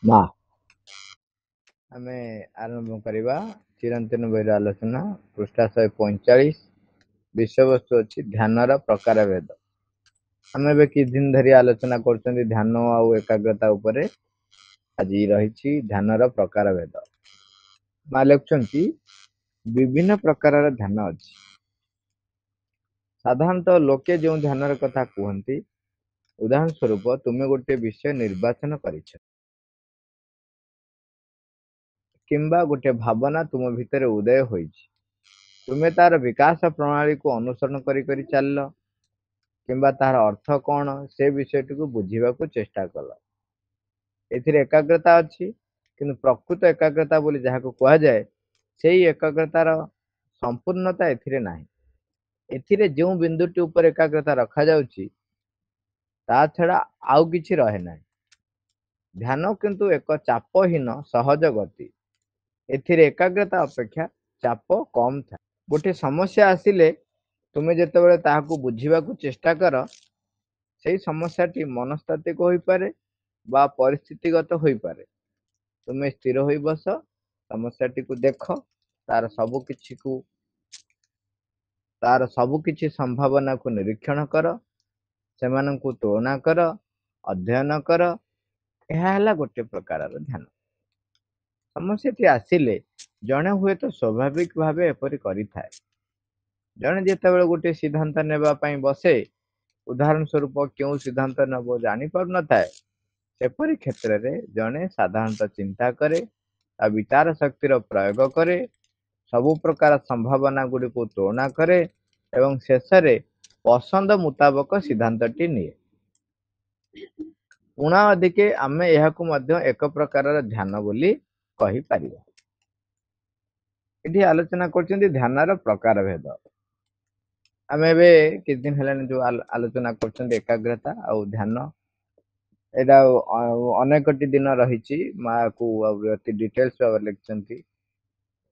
ନା ଆମେ ଆରମ୍ଭ କରିବା ଚିରନ୍ତନ ବହିର ଆଲୋଚନା ପୃଷ୍ଠା 145 ବିଷୟବସ୍ତୁ ଅଛି ଧ୍ୟାନର ପ୍ରକାର ଭେଦ। ଆମେ ଏବେ କିଛି ଦିନ ଧରି ଆଲୋଚନା କରୁଛନ୍ତି ଧ୍ୟାନ ଆଉ ଏକାଗ୍ରତା ଉପରେ। ଆଜି ରହିଛି ଧ୍ୟାନର ପ୍ରକାର ଭେଦ। ମା ଲେଖୁଛନ୍ତି ବିଭିନ୍ନ ପ୍ରକାରର ଧ୍ୟାନ ଅଛି। ସାଧାରଣତଃ ଲୋକେ ଯେଉଁ ଧ୍ୟାନର କଥା କୁହନ୍ତି, ଉଦାହରଣ ସ୍ୱରୂପ ତୁମେ ଗୋଟେ ବିଷୟ ନିର୍ବାଚନ କରିଛ କିମ୍ବା ଗୋଟେ ଭାବନା ତୁମ ଭିତରେ ଉଦୟ ହୋଇଛି, ତୁମେ ତାର ବିକାଶ ପ୍ରଣାଳୀକୁ ଅନୁସରଣ କରି କରି ଚାଲିଲ କିମ୍ବା ତାହାର ଅର୍ଥ କଣ ସେ ବିଷୟଟିକୁ ବୁଝିବାକୁ ଚେଷ୍ଟା କଲ। ଏଥିରେ ଏକାଗ୍ରତା ଅଛି, କିନ୍ତୁ ପ୍ରକୃତ ଏକାଗ୍ରତା ବୋଲି ଯାହାକୁ କୁହାଯାଏ ସେଇ ଏକାଗ୍ରତାର ସମ୍ପୂର୍ଣ୍ଣତା ଏଥିରେ ନାହିଁ। ଏଥିରେ ଯେଉଁ ବିନ୍ଦୁଟି ଉପରେ ଏକାଗ୍ରତା ରଖାଯାଉଛି ତା ଛଡା ଆଉ କିଛି ରହେ ନାହିଁ। ଧ୍ୟାନ କିନ୍ତୁ ଏକ ଚାପହୀନ ସହଜ ଗତି। ଏଥିରେ ଏକାଗ୍ରତା ଅପେକ୍ଷା ଚାପ କମ ଥାଏ। ଗୋଟେ ସମସ୍ୟା ଆସିଲେ ତୁମେ ଯେତେବେଳେ ତାହାକୁ ବୁଝିବାକୁ ଚେଷ୍ଟା କର, ସେଇ ସମସ୍ୟାଟି ମନସ୍ତାତ୍ତ୍ୱିକ ହୋଇପାରେ ବା ପରିସ୍ଥିତିଗତ ହୋଇପାରେ। ତୁମେ ସ୍ଥିର ହୋଇ ବସ, ସମସ୍ୟାଟିକୁ ଦେଖ, ତାର ସବୁ କିଛି ସମ୍ଭାବନାକୁ ନିରୀକ୍ଷଣ କର, ସେମାନଙ୍କୁ ତୁଳନା କର, ଅଧ୍ୟୟନ କର। ଏହା ହେଲା ଗୋଟେ ପ୍ରକାରର ଧ୍ୟାନ। ସମସ୍ୟାଟି ଆସିଲେ ଜଣେ ହୁଏତ ସ୍ୱାଭାବିକ ଭାବେ ଏପରି କରିଥାଏ। ଜଣେ ଯେତେବେଳେ ଗୋଟେ ସିଦ୍ଧାନ୍ତ ନେବା ପାଇଁ ବସେ, ଉଦାହରଣ ସ୍ୱରୂପ କେଉଁ ସିଦ୍ଧାନ୍ତ ନେବ ଜାଣିପାରୁନଥାଏ, ସେପରି କ୍ଷେତ୍ରରେ ଜଣେ ସାଧାରଣତଃ ଚିନ୍ତା କରେ, ତା ବିଚାର ଶକ୍ତିର ପ୍ରୟୋଗ କରେ, ସବୁ ପ୍ରକାର ସମ୍ଭାବନା ଗୁଡ଼ିକୁ ତୁଳନା କରେ ଏବଂ ଶେଷରେ ପସନ୍ଦ ମୁତାବକ ସିଦ୍ଧାନ୍ତଟି ନିଏ। ଉଣା ଅଧିକେ ଆମେ ଏହାକୁ ମଧ୍ୟ ଏକ ପ୍ରକାରର ଧ୍ୟାନ ବୋଲି କହିପାରିବା। ଏଠି ଆଲୋଚନା କରୁଛନ୍ତି ଧ୍ୟାନର ପ୍ରକାର ଭେଦ। ଆମେ ଏବେ କିଛି ଦିନ ହେଲାଣି ଯୋଉ ଆଲୋଚନା କରୁଛନ୍ତି ଏକାଗ୍ରତା ଆଉ ଧ୍ୟାନ, ଏଇଟା ଅନେକଟି ଦିନ ରହିଛି। ମାକୁ ଅତି ଡିଟେଲ୍ସ ଭାବରେ ଲେଖିଛନ୍ତି।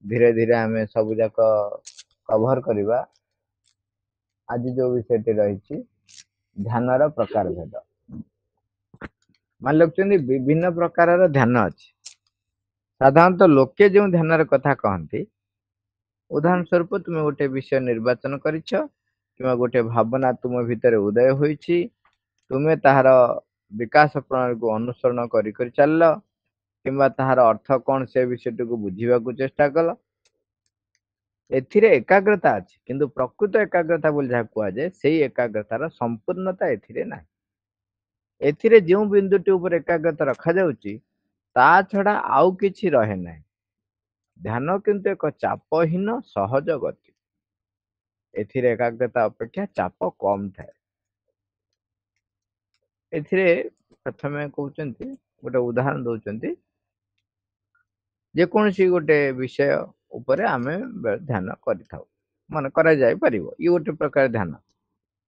ଧୀରେ ଧୀରେ ଆମେ ସବୁ ଯାକ କଭର କରିବା। ଆଜି ଯୋଉ ବିଷୟଟି ରହିଛି ଧ୍ୟାନର ପ୍ରକାର ଭେଦ। ମାନେ ଲେଖୁଛନ୍ତି ବିଭିନ୍ନ ପ୍ରକାରର ଧ୍ୟାନ ଅଛି। ସାଧାରଣତଃ ଲୋକେ ଯେଉଁ ଧ୍ୟାନର କଥା କହନ୍ତି, ଉଦାହରଣ ସ୍ୱରୂପ ତୁମେ ଗୋଟେ ବିଷୟ ନିର୍ବାଚନ କରିଛ କିମ୍ବା ଗୋଟେ ଭାବନା ତୁମ ଭିତରେ ଉଦୟ ହୋଇଛି, ତୁମେ ତାହାର ବିକାଶ ପ୍ରଣାଳୀକୁ ଅନୁସରଣ କରି କରି ଚାଲିଲ କିମ୍ବା ତାହାର ଅର୍ଥ କଣ ସେ ବିଷୟଟିକୁ ବୁଝିବାକୁ ଚେଷ୍ଟା କଲ। ଏଥିରେ ଏକାଗ୍ରତା ଅଛି, କିନ୍ତୁ ପ୍ରକୃତ ଏକାଗ୍ରତା ବୋଲି ଯାହା କୁହାଯାଏ ସେଇ ଏକାଗ୍ରତାର ସମ୍ପୂର୍ଣ୍ଣତା ଏଥିରେ ନାହିଁ। ଏଥିରେ ଯେଉଁ ବିନ୍ଦୁଟି ଉପରେ ଏକାଗ୍ରତା ରଖାଯାଉଛି ତା ଛଡା ଆଉ କିଛି ରହେ ନାହିଁ। ଧ୍ୟାନ କିନ୍ତୁ ଏକ ଚାପହୀନ ସହଜ ଗତି। ଏଥିରେ ଏକାଗ୍ରତା ଅପେକ୍ଷା ଚାପ କମ ଥାଏ। ଏଥିରେ ପ୍ରଥମେ କହୁଛନ୍ତି, ଗୋଟେ ଉଦାହରଣ ଦଉଛନ୍ତି, ଯେକୌଣସି ଗୋଟେ ବିଷୟ ଉପରେ ଆମେ ଧ୍ୟାନ କରିଥାଉ, ମନେ କରାଯାଇ ପାରିବ। ଇଏ ଗୋଟେ ପ୍ରକାର ଧ୍ୟାନ।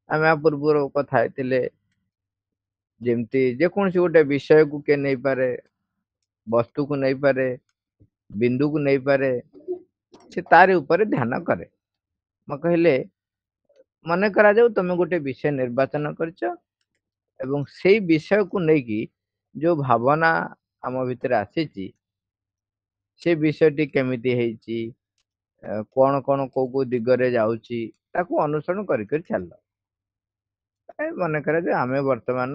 ଆମେ ଆ ପୂର୍ବରୁ କଥା ହେଇଥିଲେ, ଯେମିତି ଯେକୌଣସି ଗୋଟେ ବିଷୟକୁ କିଏ ନେଇପାରେ, ବସ୍ତୁକୁ ନେଇପାରେ, ବିନ୍ଦୁକୁ ନେଇପାରେ, ସେ ତାରି ଉପରେ ଧ୍ୟାନ କରେ। ମୁଁ କହିଲେ, ମନେ କରାଯାଉ ତମେ ଗୋଟେ ବିଷୟ ନିର୍ବାଚନ କରିଛ ଏବଂ ସେଇ ବିଷୟକୁ ନେଇକି ଯୋଉ ଭାବନା ଆମ ଭିତରେ ଆସିଛି, ସେ ବିଷୟଟି କେମିତି ହେଇଛି, କଣ କଣ କୋଉ କୋଉ ଦିଗରେ ଯାଉଛି, ତାକୁ ଅନୁସରଣ କରି କରି ଚାଲିଲ। ମନେ କରାଯାଉ ଆମେ ବର୍ତ୍ତମାନ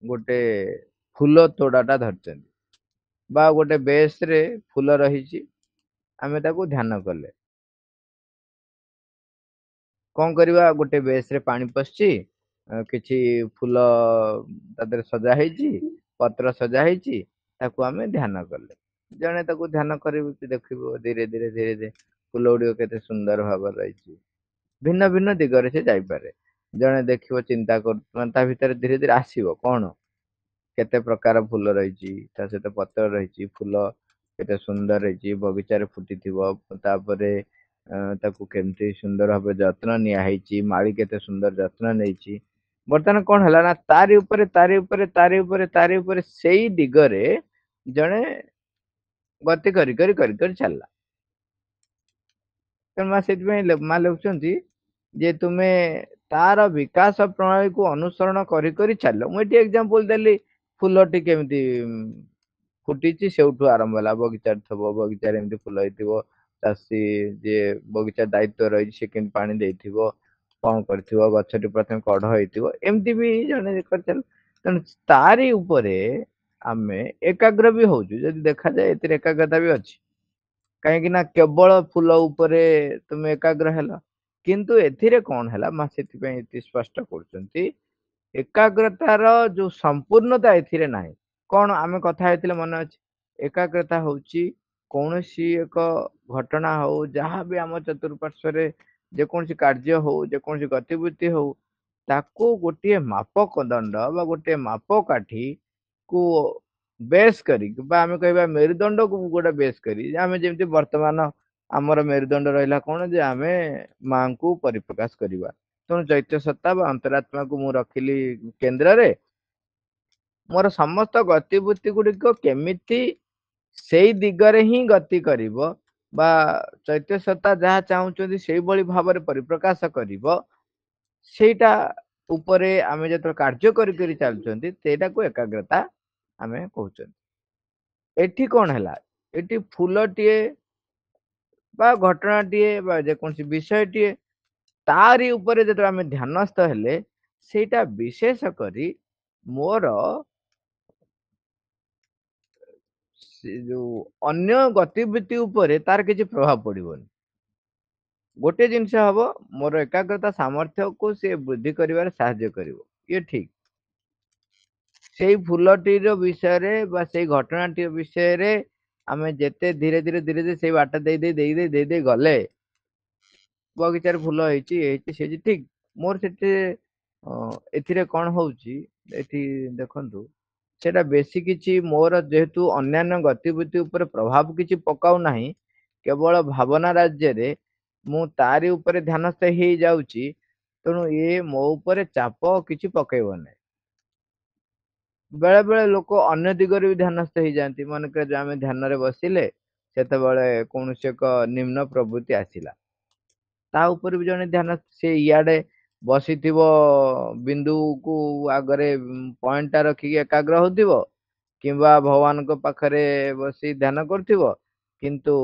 ଗୋଟେ ଫୁଲ ତୋଡ଼ାଟା ଧରିଛନ୍ତି ବା ଗୋଟେ ବେଶରେ ଫୁଲ ରହିଛି, ଆମେ ତାକୁ ଧ୍ୟାନ କଲେ। କଣ କରିବା, ଗୋଟେ ବେଶରେ ପାଣି ପଶିଛି, କିଛି ଫୁଲ ତା ଦେହରେ ସଜା ହେଇଛି, ପତ୍ର ସଜା ହେଇଛି, ତାକୁ ଆମେ ଧ୍ୟାନ କଲେ। ଜଣେ ତାକୁ ଧ୍ୟାନ କରିବୁ, ଦେଖିବୁ ଧୀରେ ଧୀରେ ଧୀରେ ଧୀରେ ଫୁଲ ଗୁଡିକ କେତେ ସୁନ୍ଦର ଭାବରେ ରହିଛି। ଭିନ୍ନ ଭିନ୍ନ ଦିଗରେ ସେ ଯାଇପାରେ। ଜଣେ ଦେଖିବ ଚିନ୍ତା କରୁ, ମାନେ ତା ଭିତରେ ଧୀରେ ଧୀରେ ଆସିବ କଣ, କେତେ ପ୍ରକାର ଫୁଲ ରହିଛି, ତା ସହିତ ପତ୍ର ରହିଛି, ଫୁଲ କେତେ ସୁନ୍ଦର ହେଇଛି, ବଗିଚାରେ ଫୁଟିଥିବ, ତାପରେ ତାକୁ କେମିତି ସୁନ୍ଦର ଭାବେ ଯତ୍ନ ନିଆ ହେଇଛି, ମାଳି କେତେ ସୁନ୍ଦର ଯତ୍ନ ନେଇଛି। ବର୍ତ୍ତମାନ କଣ ହେଲା ନା, ତାରି ଉପରେ ତାରି ଉପରେ ତାରି ଉପରେ ତାରି ଉପରେ ସେଇ ଦିଗରେ ଜଣେ ଗତି କରି କରି କରି କରି ଚାଲିଲା। ତେଣୁ ମା ସେଥିପାଇଁ ମା ଲେଖୁଛନ୍ତି ଯେ ତୁମେ ତାର ବିକାଶ ପ୍ରଣାଳୀକୁ ଅନୁସରଣ କରି କରି ଚାଲ। ମୁଁ ଏଠି ଏକ୍ସାମ୍ପଲ ଦେଲି, ଫୁଲଟି କେମିତି ଫୁଟିଛି ସେଇଠୁ ଆରମ୍ଭ ହେଲା। ବଗିଚାରେ ଥିବ, ବଗିଚାରେ ଏମିତି ଫୁଲ ହେଇଥିବ, ଚାଷୀ ଯିଏ ବଗିଚା ଦାୟିତ୍ୱ ରହିଛି ସେ କେମିତି ପାଣି ଦେଇଥିବ, କଣ କରିଥିବ, ଗଛଟି ପ୍ରଥମେ କଢ ହେଇଥିବ, ଏମିତି ବି ଜଣେ କରିଚାଲ। ତେଣୁ ତାରି ଉପରେ ଆମେ ଏକାଗ୍ର ବି ହଉଛୁ। ଯଦି ଦେଖାଯାଏ ଏଥିରେ ଏକାଗ୍ରତା ବି ଅଛି, କାହିଁକି ନା କେବଳ ଫୁଲ ଉପରେ ତୁମେ ଏକାଗ୍ର ହେଲ। କିନ୍ତୁ ଏଥିରେ କଣ ହେଲା, ମା ସେଥିପାଇଁ ଏଠି ସ୍ପଷ୍ଟ କରୁଛନ୍ତି, ଏକାଗ୍ରତାର ଯୋଉ ସମ୍ପୂର୍ଣ୍ଣତା ଏଥିରେ ନାହିଁ। କଣ ଆମେ କଥା ହେଇଥିଲେ ମନେ ଅଛି, ଏକାଗ୍ରତା ହଉଛି କୌଣସି ଏକ ଘଟଣା ହଉ, ଯାହା ବି ଆମ ଚତୁଃପାର୍ଶ୍ଵରେ ଯେକୌଣସି କାର୍ଯ୍ୟ ହଉ, ଯେକୌଣସି ଗତିବିଧି ହଉ, ତାକୁ ଗୋଟିଏ ମାପକ ଦଣ୍ଡ ବା ଗୋଟିଏ ମାପକାଠି କୁ ବେଶ କରି, ବା ଆମେ କହିବା ମେରୁଦଣ୍ଡକୁ ଗୋଟେ ବେଶ କରି, ଆମେ ଯେମିତି ବର୍ତ୍ତମାନ ଆମର ମେରୁଦଣ୍ଡ ରହିଲା କଣ, ଯେ ଆମେ ମାଙ୍କୁ ପରିପ୍ରକାଶ କରିବା। ତେଣୁ ଚୈତ୍ୟ ସତ୍ତା ବା ଅନ୍ତରାତ୍ମାକୁ ମୁଁ ରଖିଲି କେନ୍ଦ୍ରରେ। ମୋର ସମସ୍ତ ଗତିବିଧି ଗୁଡିକ କେମିତି ସେଇ ଦିଗରେ ହିଁ ଗତି କରିବ, ବା ଚୈତ୍ୟ ସତ୍ତା ଯାହା ଚାହୁଁଛନ୍ତି ସେଇଭଳି ଭାବରେ ପରିପ୍ରକାଶ କରିବ, ସେଇଟା ଉପରେ ଆମେ ଯେତେବେଳେ କାର୍ଯ୍ୟ କରି କରି ଚାଲୁଛନ୍ତି, ସେଇଟାକୁ ଏକାଗ୍ରତା ଆମେ କହୁଛନ୍ତି। ଏଠି କଣ ହେଲା, ଏଠି ଫୁଲଟିଏ ବା ଘଟଣାଟିଏ ବା ଯେକୌଣସି ବିଷୟଟିଏ, ତାରି ଉପରେ ଯେତେବେଳେ ଆମେ ଧ୍ୟାନସ୍ଥ ହେଲେ, ସେଇଟା ବିଶେଷ କରି ମୋର ଯୋଉ ଅନ୍ୟ ଗତିବିଧି ଉପରେ ତାର କିଛି ପ୍ରଭାବ ପଡିବନି। ଗୋଟେ ଜିନିଷ ହବ, ମୋର ଏକାଗ୍ରତା ସାମର୍ଥ୍ୟକୁ ସେ ବୃଦ୍ଧି କରିବାରେ ସାହାଯ୍ୟ କରିବ, ଇଏ ଠିକ। ସେଇ ଫୁଲଟିର ବିଷୟରେ ବା ସେଇ ଘଟଣାଟି ବିଷୟରେ ଆମେ ଯେତେ ଧୀରେ ଧୀରେ ଧୀରେ ଧୀରେ ସେଇ ବାଟ ଦେଇ ଗଲେ, ବଗିଚାରେ ଫୁଲ ହେଇଛି, ହେଇଛି ସେ ଠିକ। ମୋର ସେଠି ଏଥିରେ କଣ ହଉଛି, ଏଠି ଦେଖନ୍ତୁ, ସେଟା ବେଶୀ କିଛି ମୋର ଯେହେତୁ ଅନ୍ୟାନ୍ୟ ଗତିବିଧି ଉପରେ ପ୍ରଭାବ କିଛି ପକାଉ ନାହିଁ, କେବଳ ଭାବନା ରାଜ୍ୟରେ ମୁଁ ତାରି ଉପରେ ଧ୍ୟାନସ୍ଥ ହେଇଯାଉଛି, ତେଣୁ ଇଏ ମୋ ଉପରେ ଚାପ କିଛି ପକେଇବ ନାହିଁ। ବେଳେ ବେଳେ ଲୋକ ଅନ୍ୟ ଦିଗରେ ବି ଧ୍ୟାନସ୍ଥ ହେଇଯାଆନ୍ତି। ମନେକର ଯୋଉ ଆମେ ଧ୍ୟାନରେ ବସିଲେ, ସେତେବେଳେ କୌଣସି ଏକ ନିମ୍ନ ପ୍ରବୃତ୍ତି ଆସିଲା, ତା ଉପରେ ବି ଜଣେ ଧ୍ୟାନ, ସେ ଇଆଡେ ବସିଥିବ, ବିନ୍ଦୁକୁ ଆଗରେ ପଏଣ୍ଟ ଟା ରଖିକି ଏକାଗ୍ର ହଉଥିବ, କିମ୍ବା ଭଗବାନଙ୍କ ପାଖରେ ବସି ଧ୍ୟାନ କରୁଥିବ, କିନ୍ତୁ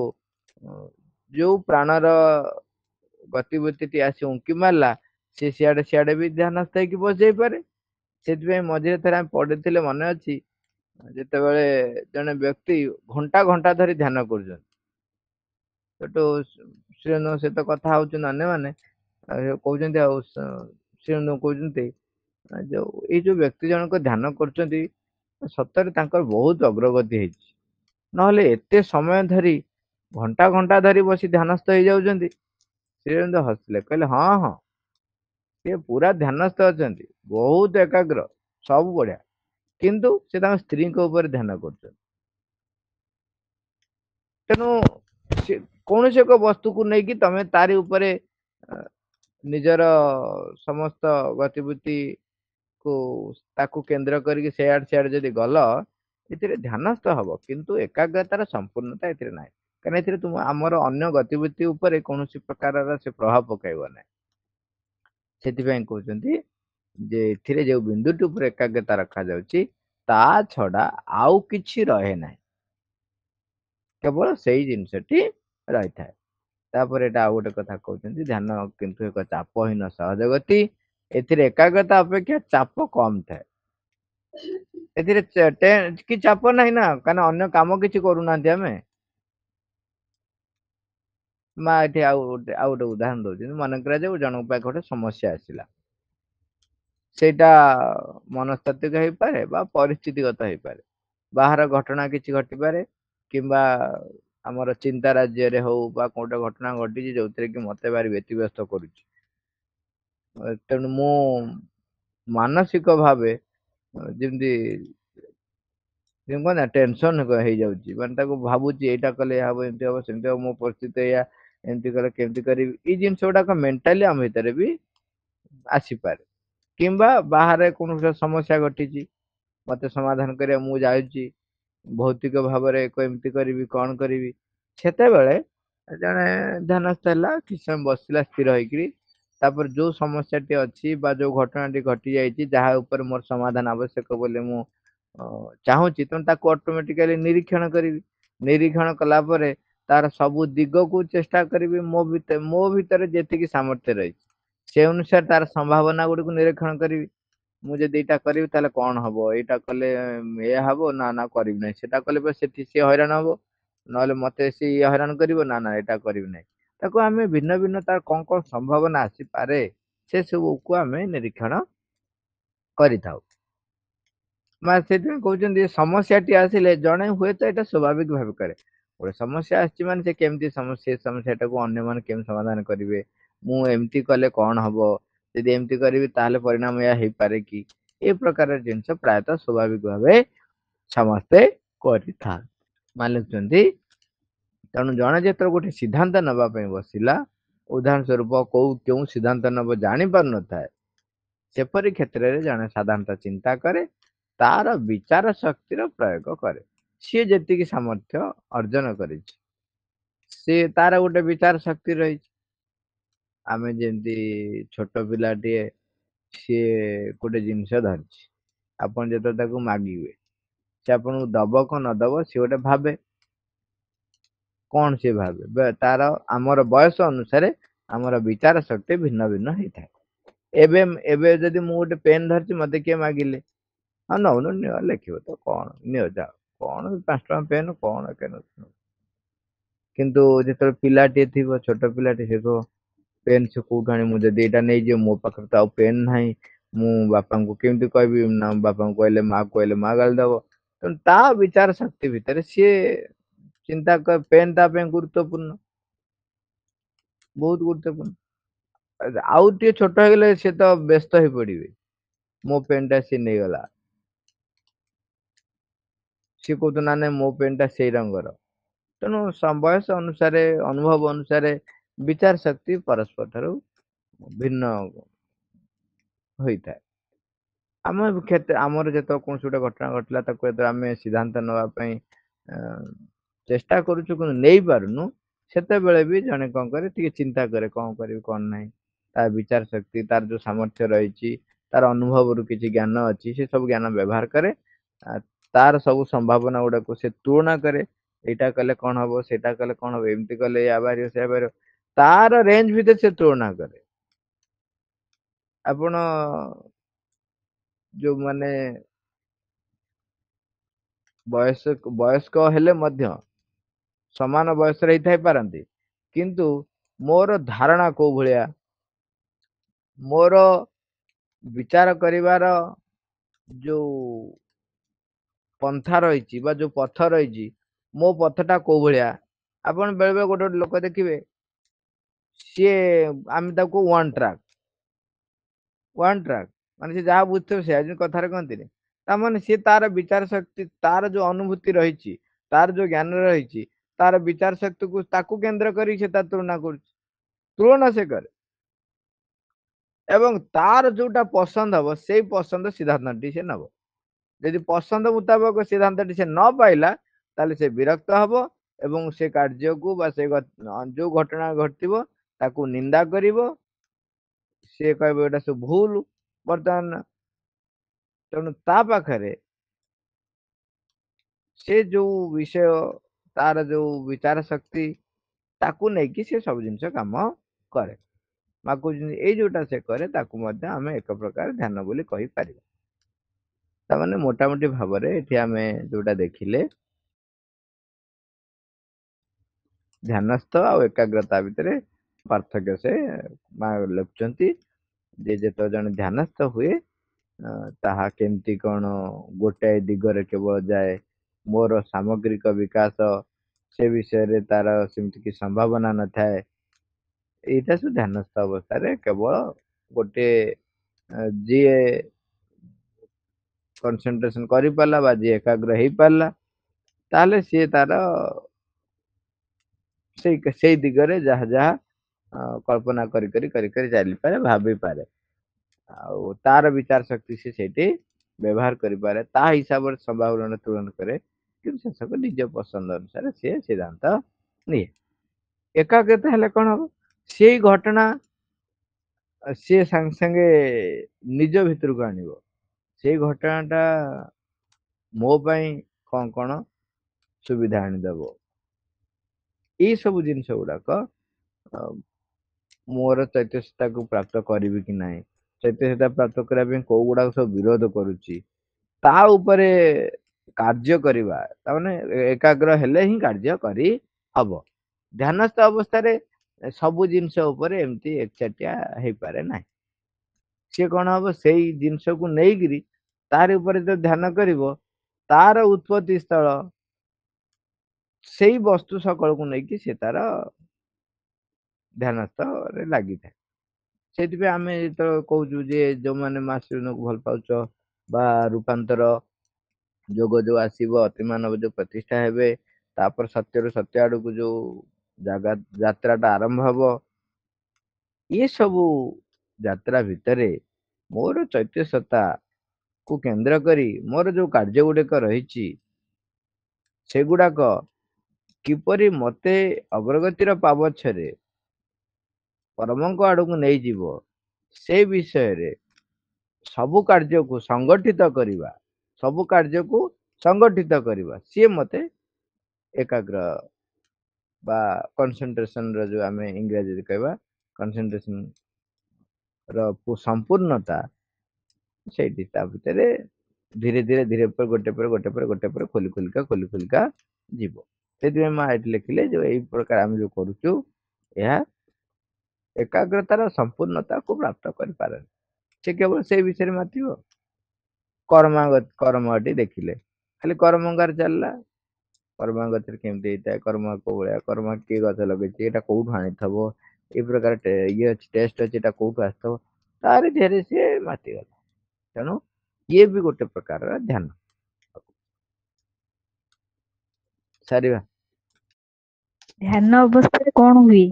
ଯୋଉ ପ୍ରାଣର ଗତିବିଧିଟି ଆସି ଉଙ୍କି ମାରିଲା, ସେ ସିଆଡେ ସିଆଡେ ବି ଧ୍ୟାନସ୍ଥ ହେଇକି ବସିଯାଇପାରେ। ସେଥିପାଇଁ ମଝିରେ ଥରେ ଆମେ ପଢିଥିଲେ ମନେ ଅଛି, ଯେତେବେଳେ ଜଣେ ବ୍ୟକ୍ତି ଘଣ୍ଟା ଘଣ୍ଟା ଧରି ଧ୍ୟାନ କରୁଛନ୍ତି, ସେଠୁ ଶ୍ରୀରନ୍ଧଙ୍କ ସହିତ କଥା ହଉଛନ୍ତି ଅନ୍ୟମାନେ, କହୁଛନ୍ତି, ଆଉ ଶ୍ରୀରନ୍ଧ କହୁଛନ୍ତି, ଯୋଉ ଏଇ ଯୋଉ ବ୍ୟକ୍ତି ଜଣକ ଧ୍ୟାନ କରୁଛନ୍ତି, ସତରେ ତାଙ୍କର ବହୁତ ଅଗ୍ରଗତି ହେଇଛି, ନହେଲେ ଏତେ ସମୟ ଧରି ଘଣ୍ଟା ଘଣ୍ଟା ଧରି ବସି ଧ୍ୟାନସ୍ଥ ହେଇଯାଉଛନ୍ତି। ଶ୍ରୀରନ୍ଧ ହସିଲେ, କହିଲେ ହଁ ହଁ, ସେ ପୁରା ଧ୍ୟାନସ୍ଥ ଅଛନ୍ତି, ବହୁତ ଏକାଗ୍ର, ସବୁ ବଢିଆ, କିନ୍ତୁ ସେ ତାଙ୍କ ସ୍ତ୍ରୀଙ୍କ ଉପରେ ଧ୍ୟାନ କରୁଛନ୍ତି। ତେଣୁ କୌଣସି ଏକ ବସ୍ତୁକୁ ନେଇକି ତମେ ତାରି ଉପରେ ନିଜର ସମସ୍ତ ଗତିବିଧି କୁ ତାକୁ କେନ୍ଦ୍ର କରିକି ସେଆଡେ ସେଆଡେ ଯଦି ଗଲ, ଏଥିରେ ଧ୍ୟାନସ୍ଥ ହବ, କିନ୍ତୁ ଏକାଗ୍ରତାର ସମ୍ପୂର୍ଣ୍ଣତା ଏଥିରେ ନାହିଁ। କାରଣ ଏଥିରେ ତୁମ ଆମର ଅନ୍ୟ ଗତିବିଧି ଉପରେ କୌଣସି ପ୍ରକାରର ସେ ପ୍ରଭାବ ପକାଇବ ନାହିଁ। ସେଥିପାଇଁ କହୁଛନ୍ତି ଯେ ଏଥିରେ ଯୋଉ ବିନ୍ଦୁଟି ଉପରେ ଏକାଗ୍ରତା ରଖାଯାଉଛି, ତା ଛଡା ଆଉ କିଛି ରହେ ନାହିଁ, କେବଳ ସେଇ ଜିନିଷଟି ରହିଥାଏ। ତାପରେ ଏଟା ଆଉ ଗୋଟେ କଥା କହୁଛନ୍ତି, ଧ୍ୟାନ କିନ୍ତୁ ଏକ ଚାପହୀନ ସହଜ ଗତି, ଏଥିରେ ଏକାଗ୍ରତା ଅପେକ୍ଷା ଚାପ କମ ଥାଏ। ଏଥିରେ କି ଚାପ ନାହିଁ ନା, କାରଣ ଅନ୍ୟ କାମ କିଛି କରୁନାହାନ୍ତି ଆମେ। ମା ଏଠି ଆଉ ଗୋଟେ ଉଦାହରଣ ଦଉଛନ୍ତି, ମନେ କରାଯାଉ ଜଣଙ୍କ ପାଖେ ଗୋଟେ ସମସ୍ୟା ଆସିଲା, ସେଇଟା ମନସ୍ତାତ୍ତ୍ୱିକ ହେଇପାରେ ବା ପରିସ୍ଥିତିଗତ ହେଇପାରେ, ବାହାର ଘଟଣା କିଛି ଘଟିପାରେ, କିମ୍ବା ଆମର ଚିନ୍ତା ରାଜ୍ୟରେ ହଉ ବା କୋଉଟା ଘଟଣା ଘଟିଛି ଯୋଉଥିରେ କି ମତେ ଭାରି ବ୍ୟତିବ୍ୟସ୍ତ କରୁଛି। ତେଣୁ ମୁଁ ମାନସିକ ଭାବେ ଯେମିତି ନା ଟେନସନ ହେଇଯାଉଛି, ମାନେ ତାକୁ ଭାବୁଛି ଏଇଟା କଲେ ଏହା ହବ, ଏମିତି ହବ, ସେମିତି ହବ, ମୋ ପରିସ୍ଥିତି ଏଇଆ, ଏମିତି କଲେ କେମିତି କରିବି, ଏଇ ଜିନିଷ ଗୁଡାକ ମେଣ୍ଟାଲି ଆମ ଭିତରେ ବି ଆସିପାରେ। କିମ୍ବା ବାହାରେ କୌଣସି ସମସ୍ୟା ଘଟିଛି, ମତେ ସମାଧାନ କରିବା ମୁଁ ଯାଉଛି, ଭୌତିକ ଭାବରେ କେମିତି କରିବି, କଣ କରିବି, ସେତେବେଳେ ଜଣେ ଧ୍ୟାନସ୍ଥ ହେଲା, କିଛି ସମୟ ବସିଲା ସ୍ଥିର ହେଇକିରି, ତାପରେ ଯୋଉ ସମସ୍ୟାଟି ଅଛି ବା ଯୋଉ ଘଟଣାଟି ଘଟି ଯାଇଛି, ଯାହା ଉପରେ ମୋର ସମାଧାନ ଆବଶ୍ୟକ ବୋଲି ମୁଁ ଚାହୁଁଛି ତେଣୁ ତାକୁ ଅଟୋମେଟିକାଲି ନିରୀକ୍ଷଣ କରିବି। ନିରୀକ୍ଷଣ କଲା ପରେ ତାର ସବୁ ଦିଗକୁ ଚେଷ୍ଟା କରିବି, ମୋ ଭିତରେ ଯେତିକି ସାମର୍ଥ୍ୟ ରହିଛି ସେ ଅନୁସାରେ ତାର ସମ୍ଭାବନା ଗୁଡିକୁ ନିରୀକ୍ଷଣ କରିବି। ମୁଁ ଯଦି ଏଇଟା କରିବି ତାହେଲେ କଣ ହବ, ଏଇଟା କଲେ ଏଇଆ ହବ, ନା ନା କରିବି ନାହିଁ, ସେଟା କଲେ ସେଠି ସିଏ ହଇରାଣ ହବ, ନହେଲେ ମତେ ସିଏ ହଇରାଣ କରିବ, ନା ନା ଏଇଟା କରିବି ନାହିଁ। ତାକୁ ଆମେ ଭିନ୍ନ ଭିନ୍ନ ତାର କଣ କଣ ସମ୍ଭାବନା ଆସିପାରେ ସେ ସବୁକୁ ଆମେ ନିରୀକ୍ଷଣ କରିଥାଉ। ସେଥିପାଇଁ କହୁଛନ୍ତି ସମସ୍ୟାଟି ଆସିଲେ ଜଣେ ହୁଏତ ଏଇଟା ସ୍ୱାଭାବିକ ଭାବେ କରେ। ଗୋଟେ ସମସ୍ୟା ଆସିଛି ମାନେ ସେ କେମିତି ସମସ୍ୟାଟାକୁ ଅନ୍ୟମାନେ କେମିତି ସମାଧାନ କରିବେ, ମୁଁ ଏମିତି କଲେ କଣ ହବ, ଯଦି ଏମିତି କରିବି ତାହେଲେ ପରିଣାମ ଏହା ହେଇପାରେ କି, ଏ ପ୍ରକାର ଜିନିଷ ପ୍ରାୟତଃ ସ୍ୱାଭାବିକ ଭାବେ ସମସ୍ତେ କରିଥାନ୍ତି। ମାନୁଛନ୍ତି। ତେଣୁ ଜଣେ ଯେତେବେଳେ ଗୋଟେ ସିଦ୍ଧାନ୍ତ ନେବା ପାଇଁ ବସିଲା, ଉଦାହରଣ ସ୍ୱରୂପ କେଉଁ ସିଦ୍ଧାନ୍ତ ନେବ ଜାଣି ପାରୁନଥାଏ, ସେପରି କ୍ଷେତ୍ରରେ ଜଣେ ସାଧାରଣତଃ ଚିନ୍ତା କରେ, ତାର ବିଚାର ଶକ୍ତିର ପ୍ରୟୋଗ କରେ। ସିଏ ଯେତିକି ସାମର୍ଥ୍ୟ ଅର୍ଜନ କରିଛି, ସିଏ ତାର ଗୋଟେ ବିଚାର ଶକ୍ତି ରହିଛି। ଆମେ ଯେମିତି ଛୋଟ ପିଲାଟିଏ, ସିଏ ଗୋଟେ ଜିନିଷ ଧରିଛି, ଆପଣ ଯେତେବେଳେ ତାକୁ ମାଗିବେ ସେ ଆପଣଙ୍କୁ ଦବ କଣ ନଦବ ସିଏ ଗୋଟେ ଭାବେ। କଣ ସିଏ ଭାବେ, ତାର ଆମର ବୟସ ଅନୁସାରେ ଆମର ବିଚାର ଶକ୍ତି ଭିନ୍ନ ଭିନ୍ନ ହେଇଥାଏ। ଏବେ ଏବେ ଯଦି ମୁଁ ଗୋଟେ ପେନ୍ ଧରିଛି, ମତେ କିଏ ମାଗିଲେ, ହଁ ନଉନୁ ନିଅ ଲେଖିବ ତ, କଣ ନିଅ ଯାଅ, କଣ 5 ଟଙ୍କା ପେନ୍ କଣ କେନ। କିନ୍ତୁ ଯେତେବେଳେ ପିଲାଟିଏ ଥିବ, ଛୋଟ ପିଲାଟି, ସେ କହିବ ପେନ୍ ସେ କୋଉଠୁ ଆଣି, ମୁଁ ଯଦି ଏଇଟା ନେଇଯିବ, ମୋ ପାଖରେ ତ ଆଉ ପେନ୍ ନାହିଁ, ମୁଁ ବାପାଙ୍କୁ କେମିତି କହିବି, ନା ବାପାଙ୍କୁ କହିଲେ ମା କହିଲେ ମା ଗାଳି ଦବ। ତେଣୁ ତା ବିଚାର ଶକ୍ତି ଭିତରେ ସିଏ ଚିନ୍ତା କର, ପେନ୍ ତା ପାଇଁ ଗୁରୁତ୍ୱପୂର୍ଣ୍ଣ, ବହୁତ ଗୁରୁତ୍ୱପୂର୍ଣ୍ଣ। ଆଉ ଟିକେ ଛୋଟ ହେଇଗଲେ ସେ ତ ବ୍ୟସ୍ତ ହେଇ ପଡିବେ, ମୋ ପେନ୍ ଟା ସିଏ ନେଇଗଲା, ସିଏ କହୁଛ ନା ନାଇଁ ମୋ ପେନ୍ ଟା ସେଇ ରଙ୍ଗର। ତେଣୁ ବୟସ ଅନୁସାରେ, ଅନୁଭବ ଅନୁସାରେ ବିଚାର ଶକ୍ତି ପରସ୍ପର ଠାରୁ ଭିନ୍ନ ହୋଇଥାଏ। ଆମର ଯେତେବେଳେ କୌଣସି ଗୋଟେ ଘଟଣା ଘଟିଲା, ତାକୁ ଯେତେବେଳେ ଆମେ ସିଦ୍ଧାନ୍ତ ନେବା ପାଇଁ ଚେଷ୍ଟା କରୁଛୁ କିନ୍ତୁ ନେଇ ପାରୁନୁ, ସେତେବେଳେ ବି ଜଣେ କଣ କରେ, ଟିକେ ଚିନ୍ତା କରେ କଣ କରିବି କଣ ନାହିଁ। ତାର ବିଚାର ଶକ୍ତି, ତାର ଯୋଉ ସାମର୍ଥ୍ୟ ରହିଛି, ତାର ଅନୁଭବରୁ କିଛି ଜ୍ଞାନ ଅଛି, ସେ ସବୁ ଜ୍ଞାନ ବ୍ୟବହାର କରେ। ତାର ସବୁ ସମ୍ଭାବନା ଗୁଡାକୁ ସେ ତୁଳନା କରେ, ଏଇଟା କଲେ କଣ ହବ, ସେଇଟା କଲେ କଣ ହବ, ଏମିତି କଲେ ୟା ବାହାରିବ ସେଇଆ ବାହାରିବ, ତାର ରେଞ୍ଜ ଭିତରେ ସେ ତୁଳନା କରେ। ଆପଣ ଯୋଉମାନେ ବୟସ୍କ ହେଲେ ମଧ୍ୟ ସମାନ ବୟସରେ ହେଇଥାଇ ପାରନ୍ତି, କିନ୍ତୁ ମୋର ଧାରଣା କୋଉ ଭଳିଆ, ମୋର ବିଚାର କରିବାର ଯୋଉ ପନ୍ଥା ରହିଛି ବା ଯୋଉ ପଥ ରହିଛି, ମୋ ପଥଟା କୋଉ ଭଳିଆ। ଆପଣ ବେଳେ ବେଳେ ଗୋଟେ ଗୋଟେ ଲୋକ ଦେଖିବେ, ସିଏ ଆମେ ତାକୁ ୱାନ୍ ଟ୍ରାକ୍ ମାନେ ସେ ଯାହା ବୁଝିଥିବ ସେୟା, ଯେମିତି କଥାରେ କହନ୍ତିନି, ତାମାନେ ସିଏ ତାର ବିଚାର ଶକ୍ତି, ତାର ଯୋଉ ଅନୁଭୂତି ରହିଛି, ତାର ଯୋଉ ଜ୍ଞାନ ରହିଛି, ତାର ବିଚାର ଶକ୍ତିକୁ ତାକୁ କେନ୍ଦ୍ର କରି ସେ ତାର ତୁଳନା କରୁଛି, ତୁଳନା ସେ କରେ, ଏବଂ ତାର ଯୋଉଟା ପସନ୍ଦ ହବ ସେଇ ପସନ୍ଦ ସିଦ୍ଧାନ୍ତଟି ସେ ନବ। ଯଦି ପସନ୍ଦ ମୁତାବକ ସିଦ୍ଧାନ୍ତଟି ସେ ନ ପାଇଲା, ତାହେଲେ ସେ ବିରକ୍ତ ହବ ଏବଂ ସେ କାର୍ଯ୍ୟକୁ ବା ସେ ଯୋଉ ଘଟଣା ଘଟିବ ତାକୁ ନିନ୍ଦା କରିବ, ସିଏ କହିବ ଏଇଟା ସବୁ ଭୁଲ। ବର୍ତ୍ତମାନ ତେଣୁ ତା ପାଖରେ ସେ ଯୋଉ ବିଷୟ, ତାର ଯୋଉ ବିଚାର ଶକ୍ତି, ତାକୁ ନେଇକି ସେ ସବୁ ଜିନିଷ କାମ କରେ। ଏଇ ଯୋଉଟା ସେ କରେ ତାକୁ ମଧ୍ୟ ଆମେ ଏକ ପ୍ରକାର ଧ୍ୟାନ ବୋଲି କହିପାରିବା। ତାମାନେ ମୋଟାମୋଟି ଭାବରେ ଏଠି ଆମେ ଯୋଉଟା ଦେଖିଲେ, ଧ୍ୟାନସ୍ଥ ଆଉ ଏକାଗ୍ରତା ଭିତରେ ପାର୍ଥକ୍ୟ ସେ ଲେଖୁଛନ୍ତି। ଯେ ଯେତେବେଳେ ଜଣେ ଧ୍ୟାନସ୍ଥ ହୁଏ, ତାହା କେମିତି କଣ ଗୋଟାଏ ଦିଗରେ କେବଳ ଯାଏ, ମୋର ସାମଗ୍ରିକ ବିକାଶ ସେ ବିଷୟରେ ତାର ସେମିତି କିଛି ସମ୍ଭାବନା ନଥାଏ। ଏଇଟା ସବୁ ଧ୍ୟାନସ୍ଥ ଅବସ୍ଥାରେ କେବଳ ଗୋଟେ ଯିଏ କନସେନ୍ଟ୍ରେସନ କରିପାରିଲା ବା ଯିଏ ଏକାଗ୍ର ହେଇପାରିଲା, ତାହେଲେ ସିଏ ତାର ସେଇ ଦିଗରେ ଯାହା ଯାହା କଳ୍ପନା କରି କରି କରି କରି ଚାଲିପାରେ, ଭାବିପାରେ, ଆଉ ତାର ବିଚାର ଶକ୍ତି ସେ ସେଇଠି ବ୍ୟବହାର କରିପାରେ, ତା ହିସାବରେ ସମ୍ଭାବନା ତୁଳନା କରେ, କିନ୍ତୁ ଶେଷକୁ ନିଜ ପସନ୍ଦ ଅନୁସାରେ ସିଏ ସିଦ୍ଧାନ୍ତ ନିଏ। ଏକାଗ୍ରତା ହେଲେ କଣ ହବ, ସେଇ ଘଟଣା ସିଏ ସାଙ୍ଗେ ସାଙ୍ଗେ ନିଜ ଭିତରକୁ ଆଣିବ। ସେଇ ଘଟଣାଟା ମୋ ପାଇଁ କଣ ସୁବିଧା ଆଣିଦବ। ଏଇ ସବୁ ଜିନିଷ ଗୁଡାକ ଅ, ମୋର ଚୈତନ୍ୟତାକୁ ପ୍ରାପ୍ତ କରିବି କି ନାହିଁ, ଚୈତନ୍ୟତା ପ୍ରାପ୍ତ କରିବା ପାଇଁ କୋଉ ଗୁଡାକ ସବୁ ବିରୋଧ କରୁଛି, ତା ଉପରେ କାର୍ଯ୍ୟ କରିବା। ତାମାନେ ଏକାଗ୍ର ହେଲେ ହିଁ କାର୍ଯ୍ୟ କରି ହବ। ଧ୍ୟାନସ୍ଥ ଅବସ୍ଥାରେ ସବୁ ଜିନିଷ ଉପରେ ଏମିତି ଏକଚାଟିଆ ହେଇପାରେ ନାହିଁ। ସିଏ କଣ ହବ, ସେଇ ଜିନିଷକୁ ନେଇକିରି ତାରି ଉପରେ ଯଦି ଧ୍ୟାନ କରିବ, ତାର ଉତ୍ପତ୍ତି ସ୍ଥଳ ସେଇ ବସ୍ତୁ ସକଳକୁ ନେଇକି ସେ ତାର ଧ୍ୟାନସ୍ଥରେ ଲାଗିଥାଏ। ସେଥିପାଇଁ ଆମେ ଯେତେବେଳେ କହୁଛୁ ଯେ ଯୋଉମାନେ ମାସକୁ ଭଲ ପାଉଛ ବା ରୂପାନ୍ତର ଯୋଗ ଯୋଉ ଆସିବ, ଅତିମାନବ ଯୋଉ ପ୍ରତିଷ୍ଠା ହେବେ, ତାପରେ ସତ୍ୟରୁ ସତ୍ୟ ଆଡକୁ ଯୋଉ ଜାଗା ଯାତ୍ରା ଟା ଆରମ୍ଭ ହବ, ଏ ସବୁ ଯାତ୍ରା ଭିତରେ ମୋର ଚୈତ୍ୟ ସତ୍ତା କୁ କେନ୍ଦ୍ର କରି ମୋର ଯୋଉ କାର୍ଯ୍ୟ ଗୁଡିକ ରହିଛି, ସେଗୁଡାକ କିପରି ମତେ ଅଗ୍ରଗତିର ପାବଛରେ ପରମଙ୍କ ଆଡକୁ ନେଇଯିବ, ସେ ବିଷୟରେ ସବୁ କାର୍ଯ୍ୟକୁ ସଂଗଠିତ କରିବା, ସବୁ କାର୍ଯ୍ୟକୁ ସଂଗଠିତ କରିବା, ସିଏ ମତେ ଏକାଗ୍ର ବା କନସେନ୍ଟ୍ରେସନ ର ଯୋଉ ଆମେ ଇଂରାଜୀରେ କହିବା କନସେନ୍ଟ୍ରେସନ ର ସମ୍ପୂର୍ଣ୍ଣତା ସେଇଠି ତା ଭିତରେ ଧୀରେ ଧୀରେ ଧୀରେ ଗୋଟେ ପରେ ଖୋଲିକା ଯିବ। ସେଥିପାଇଁ ମା ଏଠି ଲେଖିଲେ ଯୋଉ ଏଇ ପ୍ରକାର ଆମେ ଯୋଉ କରୁଛୁ, ଏହା ଏକାଗ୍ରତାର ସମ୍ପୂର୍ଣ୍ଣତାକୁ ପ୍ରାପ୍ତ କରିପାରେନି। ସେ କେବଳ ସେଇ ବିଷୟରେ ମାତିବ। କର୍ମଟି ଦେଖିଲେ ଖାଲି କର୍ମଙ୍ଗାର ଚାଲିଲା, କର୍ମଗତିରେ କେମିତି ହେଇଥାଏ, କର୍ମ କୋଉ ଭଳିଆ, କର୍ମ କିଏ ଗଛ ଲଗେଇଛି, ଏଇଟା କୋଉଠୁ ଆଣିଥବ, ଏଇ ପ୍ରକାର ଇଏ ଅଛି, ଟେଷ୍ଟ ଅଛି, ଏଇଟା କୋଉଠୁ ଆସିଥବ, ତାରି ଦେହରେ ସିଏ ମାତିଗଲା। ତେଣୁ ଇଏ ବି ଗୋଟେ ପ୍ରକାରର ଧ୍ୟାନ। ସାରିବା। ଧ୍ୟାନ ଅବସ୍ଥାରେ କଣ ହୁଏ?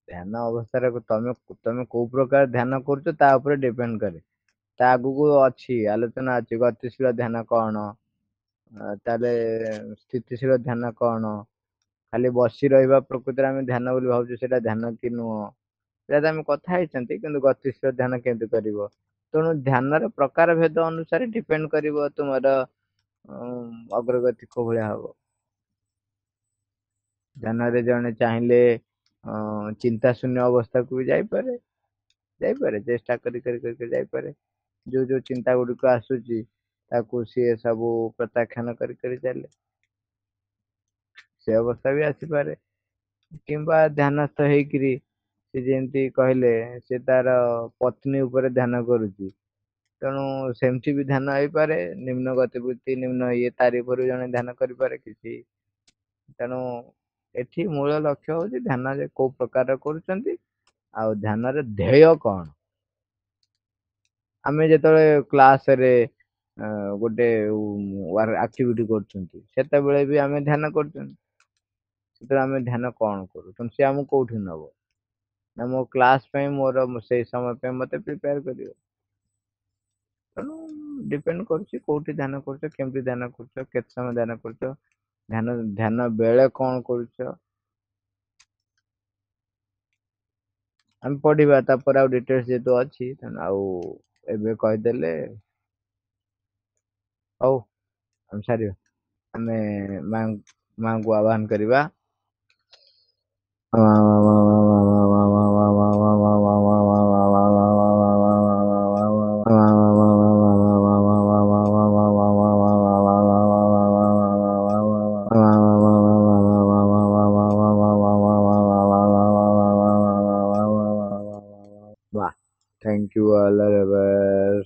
ଧ୍ୟାନ ଅବସ୍ଥାରେ ତମେ ତମେ କୋଉ ପ୍ରକାର ଧ୍ୟାନ କରୁଛ ତା ଉପରେ ଡିପେଣ୍ଡ କରେ। ତା ଆଗକୁ ଅଛି ଆଲୋଚନା ଅଛି, ଗତିଶୀଳ ଧ୍ୟାନ କଣ, ତାହେଲେ ସ୍ଥିତିଶୀଳ ଧ୍ୟାନ କଣ, ଖାଲି ବସି ରହିବା ପ୍ରକୃତିରେ ଆମେ ଧ୍ୟାନ ବୋଲି ଭାବୁଛୁ, ସେଇଟା ଧ୍ୟାନ କି ନୁହଁ, ସେଇଟା ତ ଆମେ କଥା ହେଇଛନ୍ତି। କିନ୍ତୁ ଗତିଶୀଳ ଧ୍ୟାନ କେମିତି କରିବ, ତେଣୁ ଧ୍ୟାନର ପ୍ରକାର ଭେଦ ଅନୁସାରେ ଡିପେଣ୍ଡ କରିବ ତୁମର ଅଗ୍ରଗତି କୋଉ ଭଳିଆ ହବ। ଧ୍ୟାନରେ ଜଣେ ଚାହିଁଲେ ଚିନ୍ତା ଶୂନ୍ୟ ଅବସ୍ଥାକୁ ବି ଯାଇପାରେ, ଚେଷ୍ଟା କରି ଯାଇପାରେ। ଯୋଉ ଯୋଉ ଚିନ୍ତା ଗୁଡିକ ଆସୁଛି ତାକୁ ସିଏ ସବୁ ପ୍ରତ୍ୟାଖ୍ୟାନ କରି ଚାଲେ, ସେ ଅବସ୍ଥା ବି ଆସିପାରେ। କିମ୍ବା ଧ୍ୟାନସ୍ଥ ହେଇକିରି ସେ ଯେମିତି କହିଲେ ସେ ତାର ପତ୍ନୀ ଉପରେ ଧ୍ୟାନ କରୁଛି, ତେଣୁ ସେମିତି ବି ଧ୍ୟାନ ହେଇପାରେ। ନିମ୍ନ ଗତିବୃତ୍ତି ନିମ୍ନ ଇଏ ତାରି ଉପରୁ ଜଣେ ଧ୍ୟାନ କରିପାରେ କିଛି। ତେଣୁ ଏଠି ମୂଳ ଲକ୍ଷ୍ୟ ହଉଛି ଧ୍ୟାନ ଯେ କୋଉ ପ୍ରକାର କରୁଛନ୍ତି, ଆଉ ଧ୍ୟାନର ଧ୍ୟେୟ କଣ। ଆମେ ଯେତେବେଳେ କ୍ଲାସରେ ଗୋଟେ ଆକ୍ଟିଭିଟି କରୁଛନ୍ତି, ସେତେବେଳେ ବି ଆମେ ଧ୍ୟାନ କରୁଛନ୍ତି। ସେତେବେଳେ ଆମେ ଧ୍ୟାନ କଣ କରୁ, ତେଣୁ ସେ ଆମକୁ କୋଉଠି ନବ ନା ମୋ କ୍ଲାସ ପାଇଁ, ମୋର ସେଇ ସମୟ ପାଇଁ ମତେ ପ୍ରିପେୟାର କରିବ। ତେଣୁ ଡିପେଣ୍ଡ କରୁଛି କୋଉଠି ଧ୍ୟାନ କରୁଛ, କେମିତି ଧ୍ୟାନ କରୁଛ, କେତେ ସମୟ ଧ୍ୟାନ କରୁଛ, ଧ୍ୟାନ ବେଳେ କଣ କରୁଛ, ଆମେ ପଢିବା ତାପରେ ଆଉ ଡିଟେଲ୍ସ ଯେହେତୁ ଅଛି, ତେଣୁ ଆଉ ଏବେ କହିଦେଲେ ହଉ। ଆମେ ସାରିବା। ଆମେ ମାଙ୍କୁ ଆହ୍ୱାନ କରିବା। Wow. Thank you all.